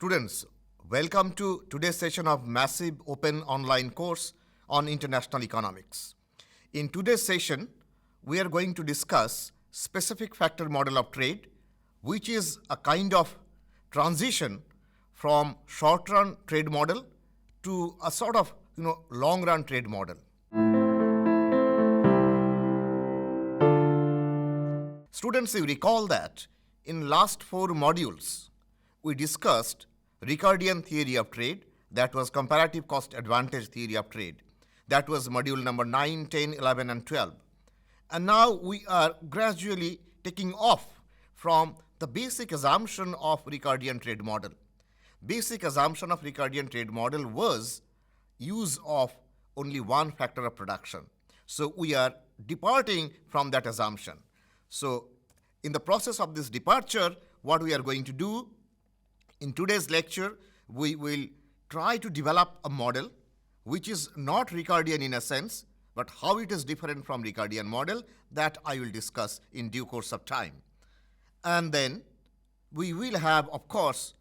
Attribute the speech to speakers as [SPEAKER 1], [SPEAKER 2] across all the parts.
[SPEAKER 1] Students, welcome to today's session of massive open online course on international economics. In today's session, we are going to discuss specific factor model of trade, which is a kind of transition from short-run trade model to a sort of long-run trade model. Students, you recall that in last 4 modules, we discussed Ricardian theory of trade, that was comparative cost advantage theory of trade. That was module number 9, 10, 11, and 12. And now we are gradually taking off from the basic assumption of Ricardian trade model. Basic assumption of Ricardian trade model was use of only one factor of production. So we are departing from that assumption. So in the process of this departure, what we are going to do in today's lecture, we will try to develop a model which is not Ricardian in a sense, but how it is different from Ricardian model, that I will discuss in due course of time. And then we will have, of course,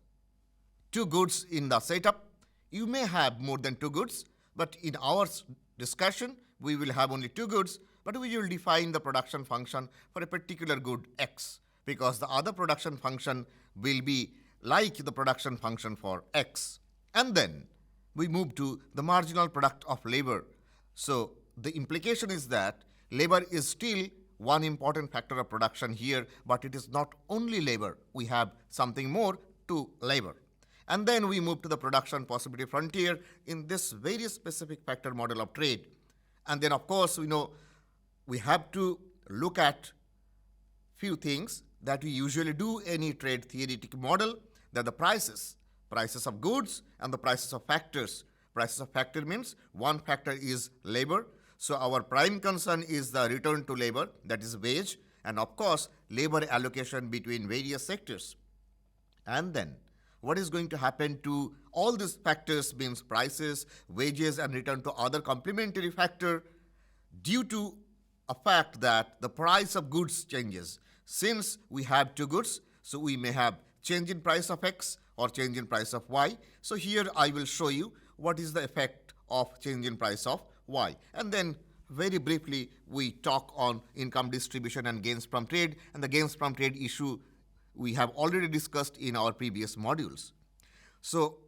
[SPEAKER 1] 2 goods in the setup. You may have more than 2 goods, but in our discussion, we will have only 2 goods, but we will define the production function for a particular good X, because the other production function will be like the production function for X. And then we move to the marginal product of labor. So the implication is that labor is still one important factor of production here, but it is not only labor. We have something more to labor. And then we move to the production possibility frontier in this very specific factor model of trade. And then, of course, we have to look at few things that we usually do any trade theoretic model, that the prices of goods and the prices of factors. Prices of factor means one factor is labor. So our prime concern is the return to labor, that is wage, and of course labor allocation between various sectors. And then what is going to happen to all these factors means prices, wages, and return to other complementary factor due to a fact that the price of goods changes. Since we have 2 goods, so we may have change in price of X or change in price of Y. So here I will show you what is the effect of change in price of Y. And then very briefly we talk on income distribution and gains from trade, and the gains from trade issue we have already discussed in our previous modules. So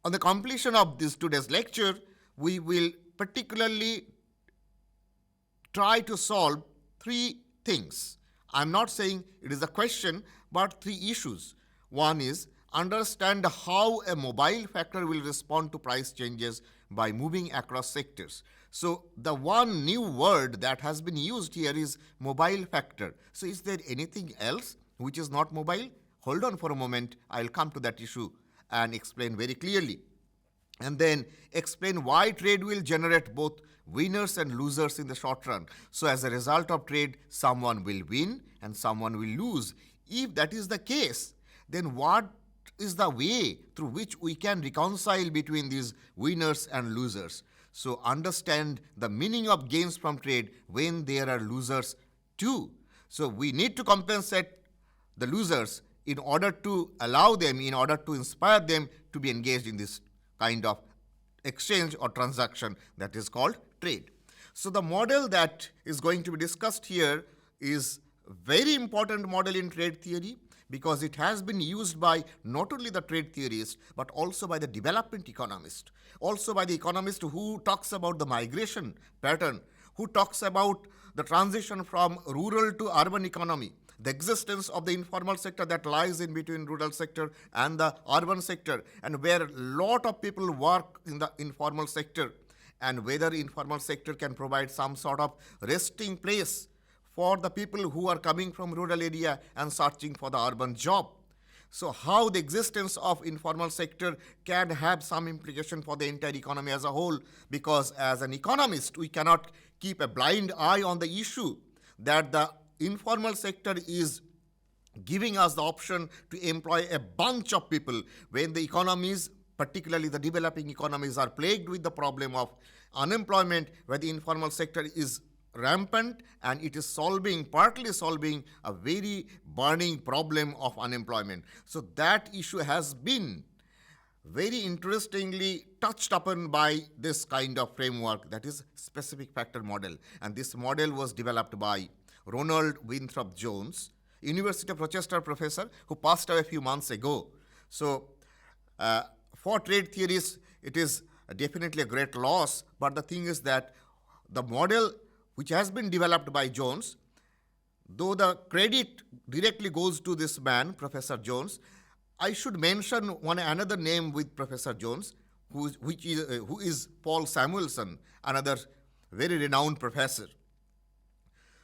[SPEAKER 1] on the completion of this today's lecture, we will particularly try to solve 3 things. I'm not saying it is a question, but 3 issues. One is understand how a mobile factor will respond to price changes by moving across sectors. So the one new word that has been used here is mobile factor. So is there anything else which is not mobile? Hold on for a moment. I'll come to that issue and explain very clearly. And then explain why trade will generate both winners and losers in the short run. So as a result of trade, someone will win and someone will lose. If that is the case, then what is the way through which we can reconcile between these winners and losers? So understand the meaning of gains from trade when there are losers too. So we need to compensate the losers in order to allow them, in order to inspire them to be engaged in this kind of exchange or transaction that is called trade. So the model that is going to be discussed here is a very important model in trade theory, because it has been used by not only the trade theorists but also by the development economist, also by the economist who talks about the migration pattern, who talks about the transition from rural to urban economy, the existence of the informal sector that lies in between rural sector and the urban sector, and where a lot of people work in the informal sector, and whether informal sector can provide some sort of resting place for the people who are coming from rural area and searching for the urban job. So how the existence of informal sector can have some implication for the entire economy as a whole, because as an economist, we cannot keep a blind eye on the issue that the informal sector is giving us the option to employ a bunch of people when the economies, particularly the developing economies, are plagued with the problem of unemployment, where the informal sector is rampant, and it is partly solving a very burning problem of unemployment. So that issue has been very interestingly touched upon by this kind of framework, that is specific factor model. And this model was developed by Ronald Winthrop Jones, University of Rochester professor, who passed away a few months ago. So for trade theorists, it is definitely a great loss, but the thing is that the model which has been developed by Jones, though the credit directly goes to this man, Professor Jones, I should mention another name with Professor Jones, who is Paul Samuelson, another very renowned professor.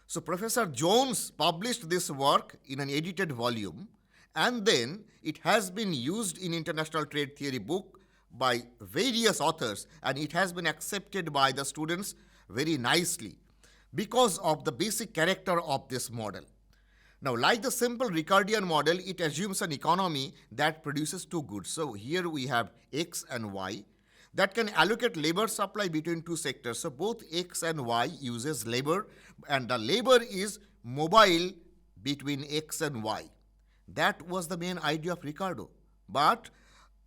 [SPEAKER 1] So Professor Jones published this work in an edited volume, and then it has been used in international trade theory book by various authors, and it has been accepted by the students very nicely because of the basic character of this model. Now, like the simple Ricardian model, it assumes an economy that produces two goods. So here we have X and Y that can allocate labor supply between two sectors. So both X and Y uses labor, and the labor is mobile between X and Y. That was the main idea of Ricardo. But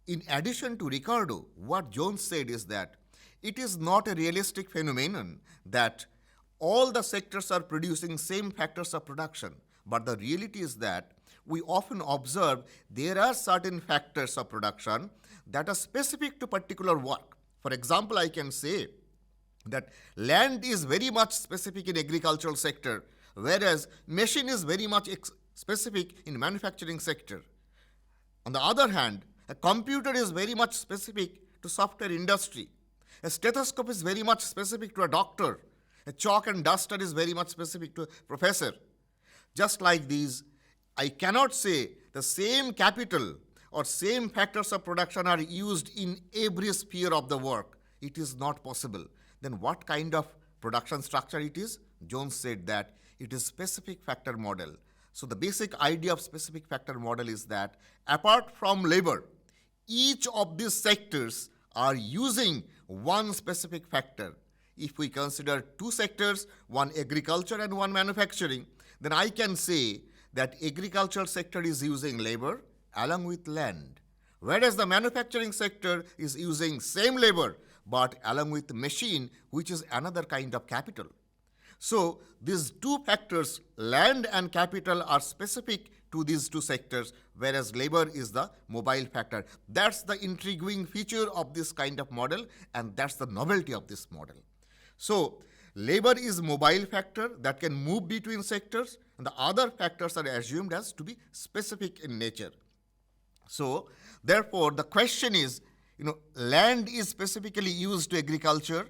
[SPEAKER 1] in addition to Ricardo, what Jones said is that it is not a realistic phenomenon that all the sectors are producing same factors of production. But the reality is that we often observe there are certain factors of production that are specific to particular work. For example, I can say that land is very much specific in agricultural sector, whereas machine is very much specific in manufacturing sector. On the other hand, a computer is very much specific to software industry. A stethoscope is very much specific to a doctor. A chalk and duster is very much specific to a professor. Just like these, I cannot say the same capital or same factors of production are used in every sphere of the work. It is not possible. Then what kind of production structure it is? Jones said that it is specific factor model. So the basic idea of specific factor model is that apart from labor, each of these sectors are using one specific factor. If we consider two sectors, one agriculture and one manufacturing, then I can say that agricultural sector is using labor along with land, whereas the manufacturing sector is using same labor but along with machine, which is another kind of capital. So these two factors, land and capital, are specific to these two sectors, whereas labor is the mobile factor. That's the intriguing feature of this kind of model, and that's the novelty of this model. So labor is mobile factor that can move between sectors, and the other factors are assumed as to be specific in nature. So therefore, the question is, land is specifically used to agriculture.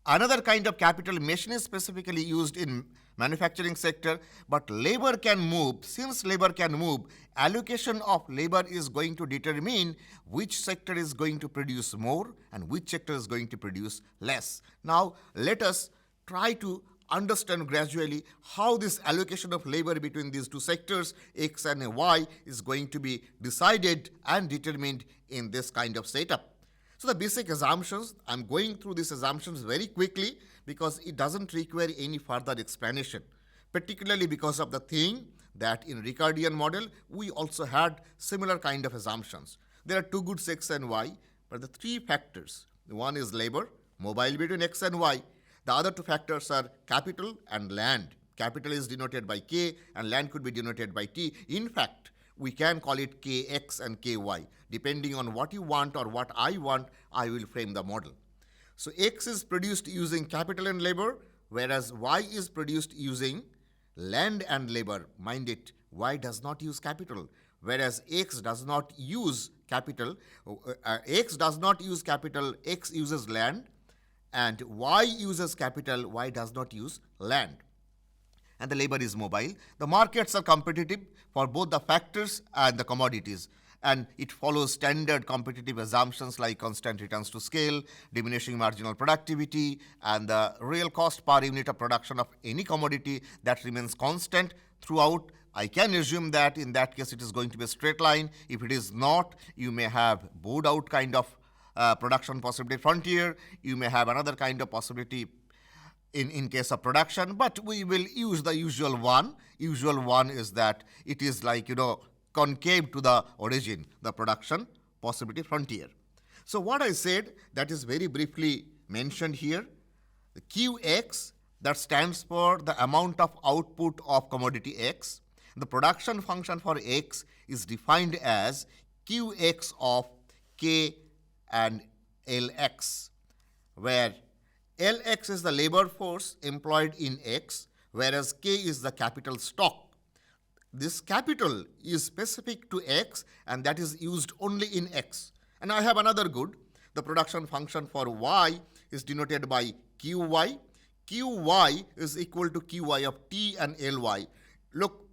[SPEAKER 1] Another kind of capital, machine, is specifically used in manufacturing sector, but labor can move. Since labor can move, allocation of labor is going to determine which sector is going to produce more and which sector is going to produce less. Now, let us try to understand gradually how this allocation of labor between these two sectors, X and Y, is going to be decided and determined in this kind of setup. So the basic assumptions, I'm going through these assumptions very quickly because it doesn't require any further explanation, particularly because of the thing that in Ricardian model, we also had similar kind of assumptions. There are two goods, X and Y, but the three factors. One is labor, mobile between X and Y. The other two factors are capital and land. Capital is denoted by K and land could be denoted by T. In fact, we can call it Kx and Ky. Depending on what you want or what I want, I will frame the model. So X is produced using capital and labor, whereas Y is produced using land and labor. Mind it, Y does not use capital, whereas X does not use capital. X does not use capital, X uses land, and Y uses capital, Y does not use land. And the labor is mobile. The markets are competitive for both the factors and the commodities, and it follows standard competitive assumptions like constant returns to scale, diminishing marginal productivity, and the real cost per unit of production of any commodity that remains constant throughout. I can assume that in that case it is going to be a straight line. If it is not, you may have bowed out kind of production possibility frontier. You may have another kind of possibility in case of production, but we will use the usual one. Usual one is that it is like, concave to the origin, the production possibility frontier. So what I said, that is very briefly mentioned here. The QX, that stands for the amount of output of commodity X. The production function for X is defined as QX of K and LX, where LX is the labor force employed in X, whereas K is the capital stock. This capital is specific to X and that is used only in X. And I have another good. The production function for Y is denoted by QY. QY is equal to QY of T and LY. Look,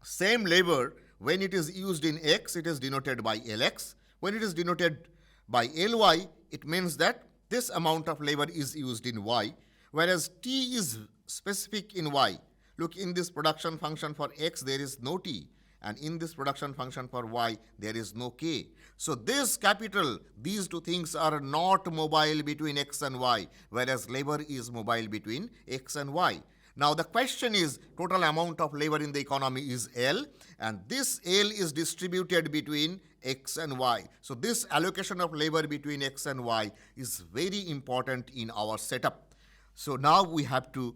[SPEAKER 1] same labor, when it is used in X, it is denoted by LX. When it is denoted by LY, it means that this amount of labor is used in Y, whereas T is specific in Y. Look, in this production function for X, there is no T, and in this production function for Y, there is no K. So this capital, these two things are not mobile between X and Y, whereas labor is mobile between X and Y. Now the question is, total amount of labor in the economy is L, and this L is distributed between X and Y. So this allocation of labor between X and Y is very important in our setup. So now we have to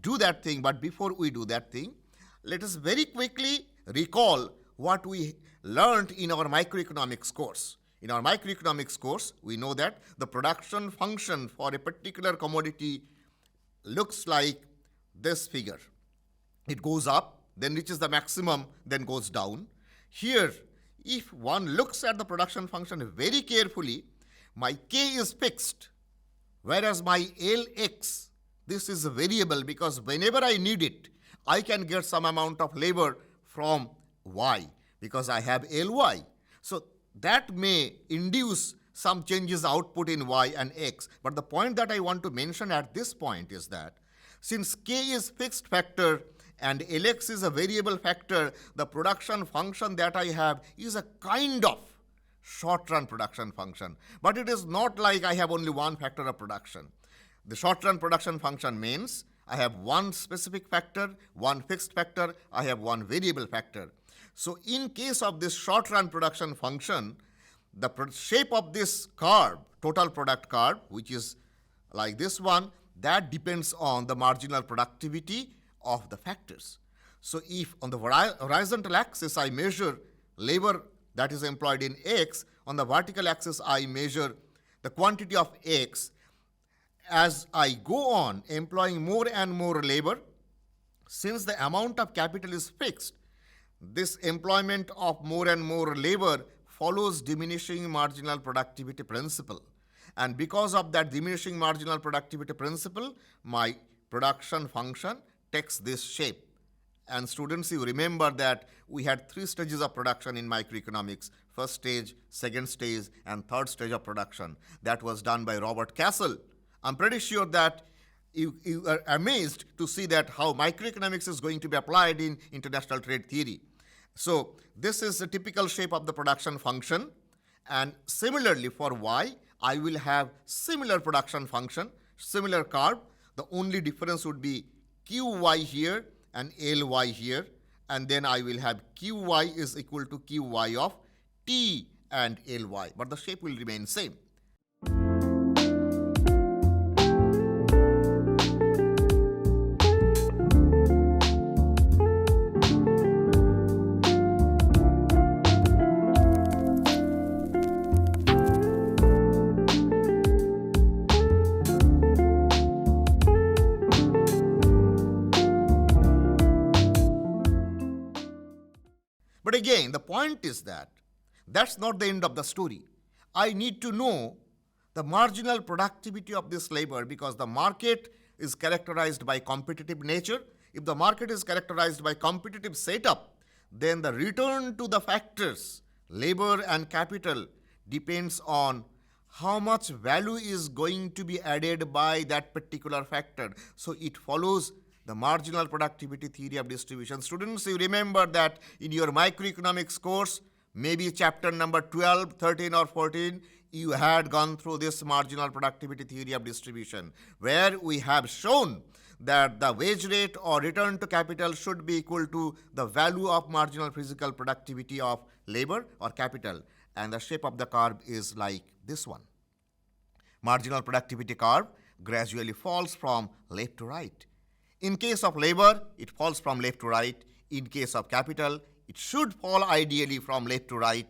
[SPEAKER 1] do that thing, but before we do that thing, let us very quickly recall what we learned in our microeconomics course. In our microeconomics course, we know that the production function for a particular commodity looks like this figure. It goes up, then reaches the maximum, then goes down. Here, if one looks at the production function very carefully, my K is fixed, whereas my LX, this is a variable because whenever I need it, I can get some amount of labor from Y because I have LY. So that may induce some changes output in Y and X. But the point that I want to mention at this point is that since K is fixed factor and LX is a variable factor, the production function that I have is a kind of short-run production function. But it is not like I have only one factor of production. The short-run production function means I have one specific factor, one fixed factor, I have one variable factor. So in case of this short-run production function, the shape of this curve, total product curve, which is like this one, that depends on the marginal productivity of the factors. So if on the horizontal axis I measure labor that is employed in X, on the vertical axis I measure the quantity of X. As I go on employing more and more labor, since the amount of capital is fixed, this employment of more and more labor follows diminishing marginal productivity principle. And because of that diminishing marginal productivity principle, my production function takes this shape. And students, you remember that we had 3 stages of production in microeconomics: first stage, second stage, and third stage of production. That was done by Robert Castle. I'm pretty sure that you are amazed to see that how microeconomics is going to be applied in international trade theory. So this is a typical shape of the production function. And similarly for Y, I will have similar production function, similar curve. The only difference would be QY here and LY here. And then I will have QY is equal to QY of T and LY. But the shape will remain same. But again, the point is that that's not the end of the story. I need to know the marginal productivity of this labor because the market is characterized by competitive nature. If the market is characterized by competitive setup, then the return to the factors, labor and capital, depends on how much value is going to be added by that particular factor. So it follows the marginal productivity theory of distribution. Students, you remember that in your microeconomics course, maybe chapter number 12, 13 or 14, you had gone through this marginal productivity theory of distribution, where we have shown that the wage rate or return to capital should be equal to the value of marginal physical productivity of labor or capital. And the shape of the curve is like this one. Marginal productivity curve gradually falls from left to right. In case of labor, it falls from left to right. In case of capital, it should fall ideally from left to right.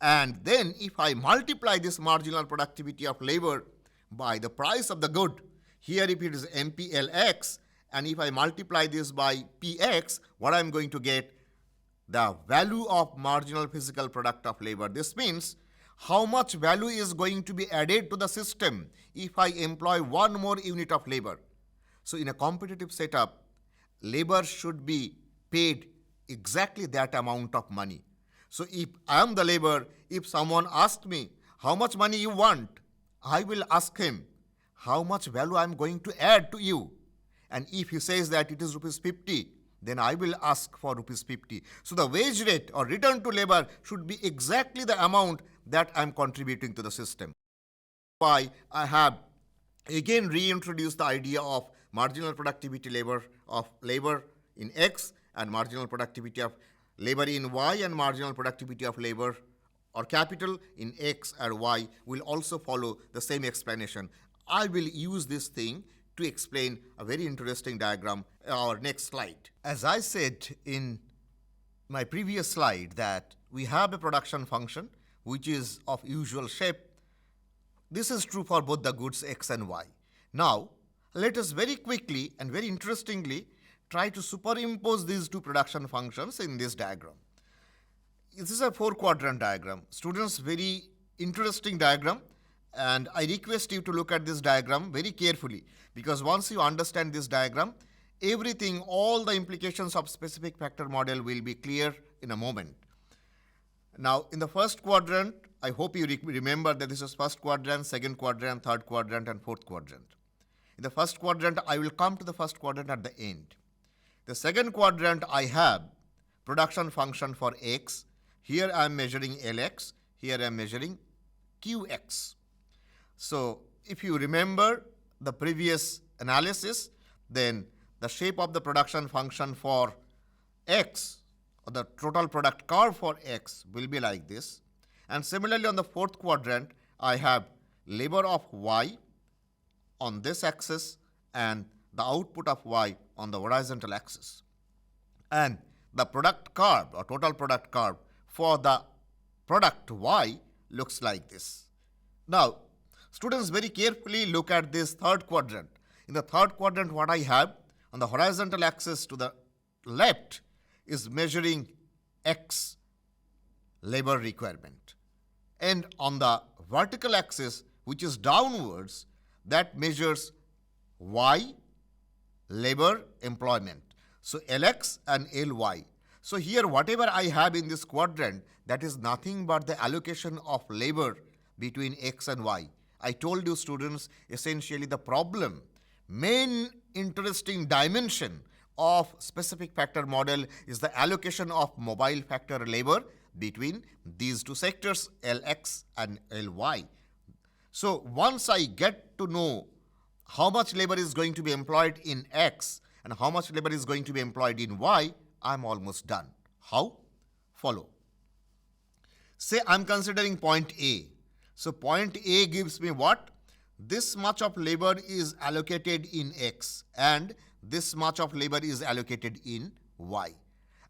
[SPEAKER 1] And then if I multiply this marginal productivity of labor by the price of the good, here if it is MPLX, and if I multiply this by PX, what I'm going to get? The value of marginal physical product of labor. This means how much value is going to be added to the system if I employ one more unit of labor. So in a competitive setup, labor should be paid exactly that amount of money. So if I am the labor, if someone asks me how much money you want, I will ask him how much value I am going to add to you. And if he says that it is rupees 50, then I will ask for rupees 50. So the wage rate or return to labor should be exactly the amount that I am contributing to the system. Why I have again reintroduced the idea of marginal productivity of labor in X and marginal productivity of labor in Y and marginal productivity of labor or capital in X and Y will also follow the same explanation. I will use this thing to explain a very interesting diagram in our next slide. As I said in my previous slide that we have a production function which is of usual shape. This is true for both the goods X and Y. Now, let us very quickly and very interestingly try to superimpose these two production functions in this diagram. This is a 4-quadrant diagram. Students, very interesting diagram, and I request you to look at this diagram very carefully, because once you understand this diagram, everything, all the implications of specific factor model will be clear in a moment. Now, in the first quadrant, I hope you remember that this is first quadrant, second quadrant, third quadrant, and fourth quadrant. In the first quadrant, I will come to the first quadrant at the end. The second quadrant, I have production function for X. Here I am measuring LX. Here I am measuring QX. So, if you remember the previous analysis, then the shape of the production function for X, or the total product curve for X, will be like this. And similarly, on the fourth quadrant, I have labor of Y on this axis and the output of Y on the horizontal axis. And the product curve or total product curve for the product Y looks like this. Now, students, very carefully look at this third quadrant. In the third quadrant, what I have on the horizontal axis to the left is measuring X labor requirement. And on the vertical axis, which is downwards, that measures Y labor employment. So LX and LY. So here whatever I have in this quadrant, that is nothing but the allocation of labor between X and Y. I told you, students, essentially the problem, main interesting dimension of specific factor model is the allocation of mobile factor labor between these two sectors, LX and LY. So once I get to know how much labor is going to be employed in X and how much labor is going to be employed in Y, I'm almost done. How? Follow. Say I'm considering point A. So point A gives me what? This much of labor is allocated in X and this much of labor is allocated in Y.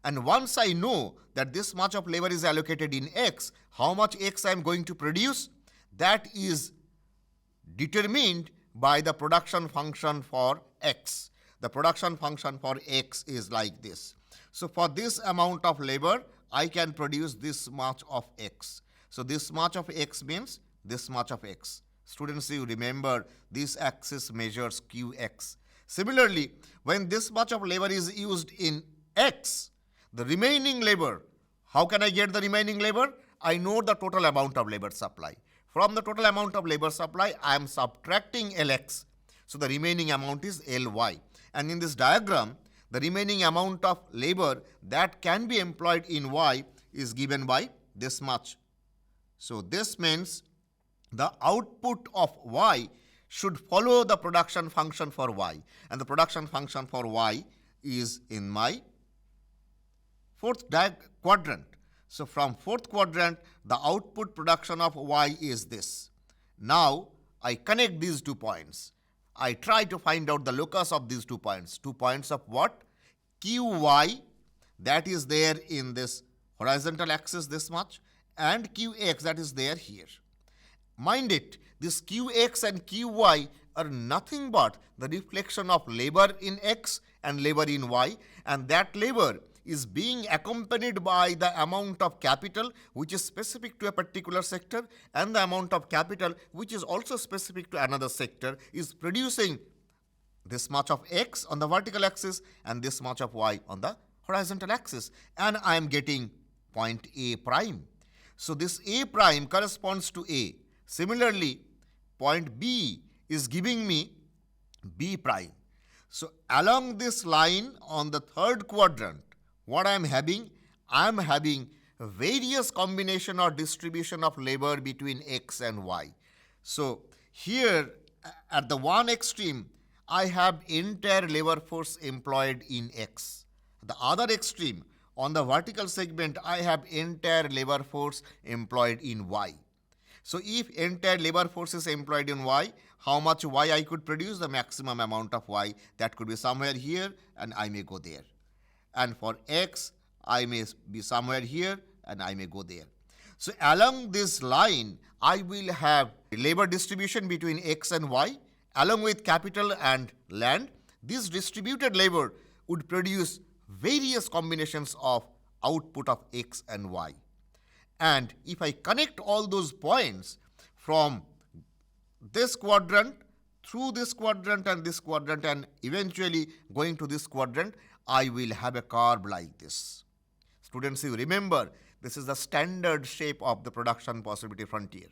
[SPEAKER 1] And once I know that this much of labor is allocated in X, how much X I am going to produce, that is determined by the production function for X. The production function for X is like this. So for this amount of labor, I can produce this much of X. So this much of X means this much of X. Students, you remember this axis measures QX. Similarly, when this much of labor is used in X, the remaining labor, how can I get the remaining labor? I know the total amount of labor supply. From the total amount of labor supply, I am subtracting LX. So the remaining amount is LY. And in this diagram, the remaining amount of labor that can be employed in Y is given by this much. So this means the output of y should follow the production function for y, and the production function for y is in my fourth quadrant. So from fourth quadrant, the output production of y is this. Now I connect these 2 points. I try to find out the locus of these 2 points. 2 points of what? Qy, that is there in this horizontal axis this much, and Qx, that is there here. Mind it, this Qx and Qy are nothing but the reflection of labor in x and labor in y, and that labor is being accompanied by the amount of capital which is specific to a particular sector, and the amount of capital which is also specific to another sector is producing this much of x on the vertical axis and this much of y on the horizontal axis, and I am getting point A prime. So this A prime corresponds to A. Similarly, point B is giving me B prime. So along this line on the third quadrant, what I am having? I am having various combination or distribution of labor between x and y. So here at the one extreme, I have entire labor force employed in x. The other extreme, on the vertical segment, I have entire labor force employed in y. So if entire labor force is employed in y, how much y I could produce? The maximum amount of y, that could be somewhere here and I may go there. And for x, I may be somewhere here and I may go there. So along this line, I will have labor distribution between x and y along with capital and land. This distributed labor would produce various combinations of output of x and y. And if I connect all those points from this quadrant through this quadrant and eventually going to this quadrant, I will have a curve like this. Students, you remember, this is the standard shape of the production possibility frontier.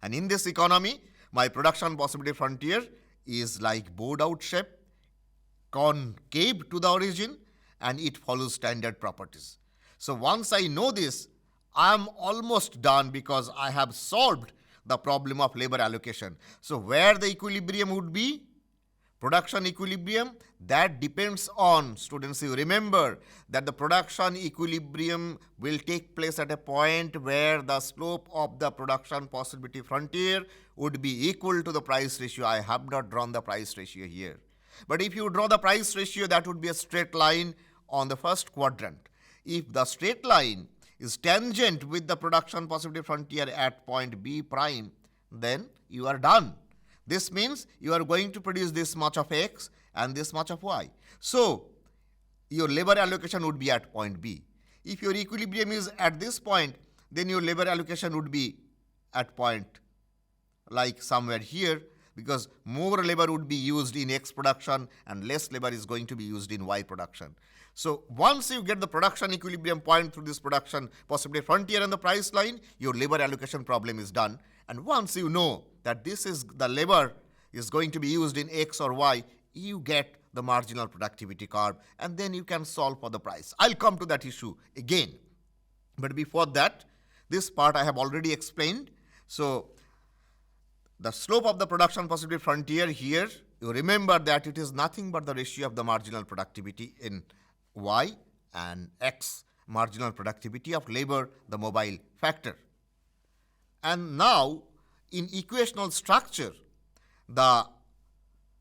[SPEAKER 1] And in this economy, my production possibility frontier is like bowed out shape, concave to the origin, and it follows standard properties. So once I know this, I am almost done because I have solved the problem of labor allocation. So where the equilibrium would be? Production equilibrium, that depends on, students, you remember that the production equilibrium will take place at a point where the slope of the production possibility frontier would be equal to the price ratio. I have not drawn the price ratio here. But if you draw the price ratio, that would be a straight line on the first quadrant. If the straight line is tangent with the production possibility frontier at point B prime, then you are done. This means you are going to produce this much of x and this much of y. So your labor allocation would be at point B. If your equilibrium is at this point, then your labor allocation would be at point like somewhere here, because more labor would be used in x production and less labor is going to be used in y production. So once you get the production equilibrium point through this production possibility frontier and the price line, your labor allocation problem is done. And once you know that this is the labor is going to be used in x or y, you get the marginal productivity curve, and then you can solve for the price. I'll come to that issue again. But before that, this part I have already explained. So the slope of the production possibility frontier here, you remember that it is nothing but the ratio of the marginal productivity in y and x, marginal productivity of labor, the mobile factor. And now in equational structure, the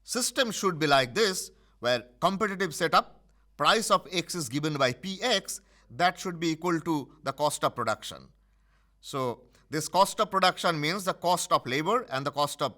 [SPEAKER 1] system should be like this, where competitive setup, price of x is given by px, that should be equal to the cost of production. So this cost of production means the cost of labor and the cost of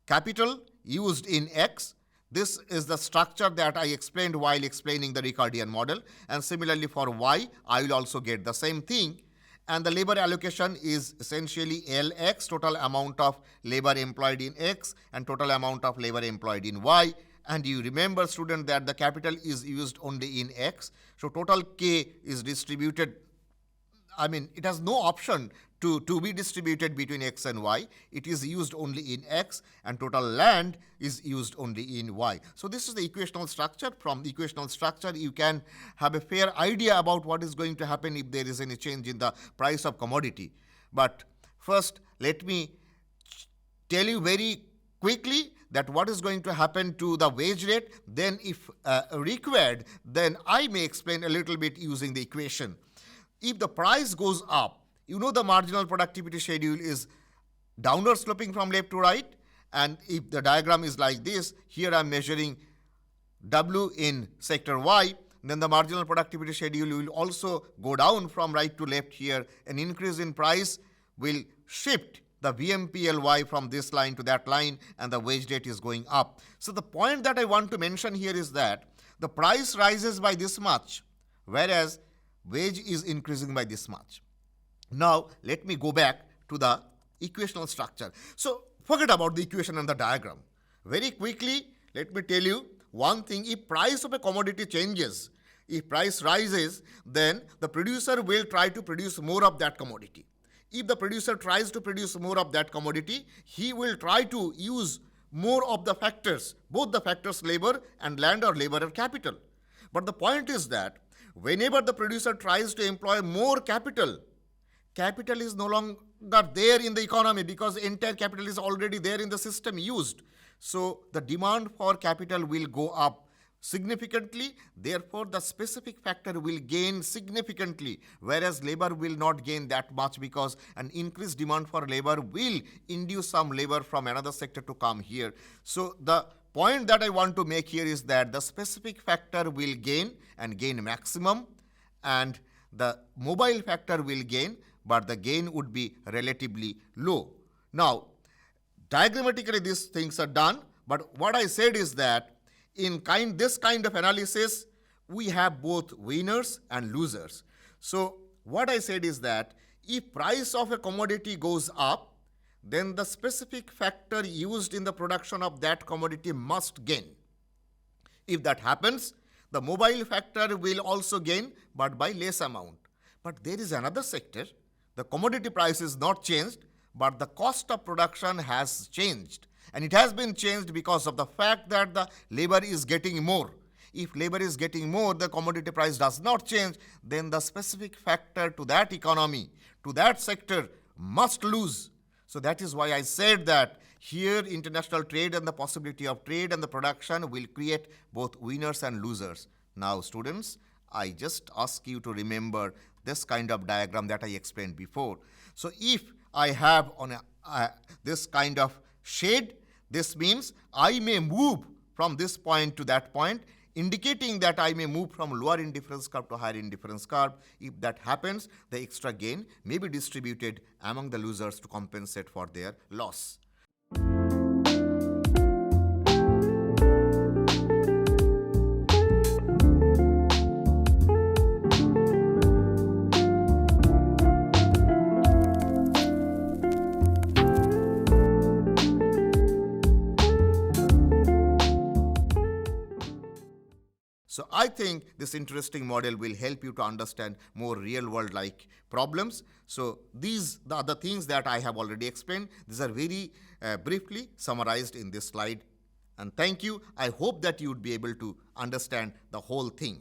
[SPEAKER 1] capital used in x. This is the structure that I explained while explaining the Ricardian model, and similarly for y, I will also get the same thing. And the labor allocation is essentially Lx, total amount of labor employed in x and total amount of labor employed in y. And you remember, student, that the capital is used only in x. So total K is distributed, it has no option to be distributed between x and y. It is used only in x, and total land is used only in y. So this is the equational structure. From the equational structure, you can have a fair idea about what is going to happen if there is any change in the price of commodity. But First, let me tell you very quickly that what is going to happen to the wage rate. Then if required, then I may explain a little bit using the equation. If the price goes up, you know the marginal productivity schedule is downward sloping from left to right, and if the diagram is like this, here I am measuring W in sector Y, then the marginal productivity schedule will also go down from right to left here. An increase in price will shift the VMPLY from this line to that line, and the wage rate is going up. So the point that I want to mention here is that the price rises by this much, whereas wage is increasing by this much. Now let me go back to the equational structure. So forget about the equation and the diagram. Very quickly, let me tell you one thing. If price of a commodity changes, if price rises, then the producer will try to produce more of that commodity. If the producer tries to produce more of that commodity, he will try to use more of the factors, both the factors labor and land or labor or capital. But the point is that whenever the producer tries to employ more capital, capital is no longer there in the economy because entire capital is already there in the system used. So the demand for capital will go up significantly. Therefore, the specific factor will gain significantly, whereas labor will not gain that much because an increased demand for labor will induce some labor from another sector to come here. So the point that I want to make here is that the specific factor will gain and gain maximum, and the mobile factor will gain, but the gain would be relatively low. Now, diagrammatically these things are done, but what I said is that in this kind of analysis, we have both winners and losers. So what I said is that if price of a commodity goes up, then the specific factor used in the production of that commodity must gain. If that happens, the mobile factor will also gain, but by less amount. But there is another sector. The commodity price is not changed, but the cost of production has changed. And it has been changed because of the fact that the labor is getting more. If labor is getting more, the commodity price does not change, then the specific factor to that economy, to that sector must lose. So that is why I said that here international trade and the possibility of trade and the production will create both winners and losers. Now students, I just ask you to remember this kind of diagram that I explained before. So if I have on this kind of shade, this means I may move from this point to that point, indicating that I may move from lower indifference curve to higher indifference curve. If that happens, the extra gain may be distributed among the losers to compensate for their loss. So I think this interesting model will help you to understand more real-world like problems. So these are the things that I have already explained. These are very briefly summarized in this slide. And thank you. I hope that you would be able to understand the whole thing.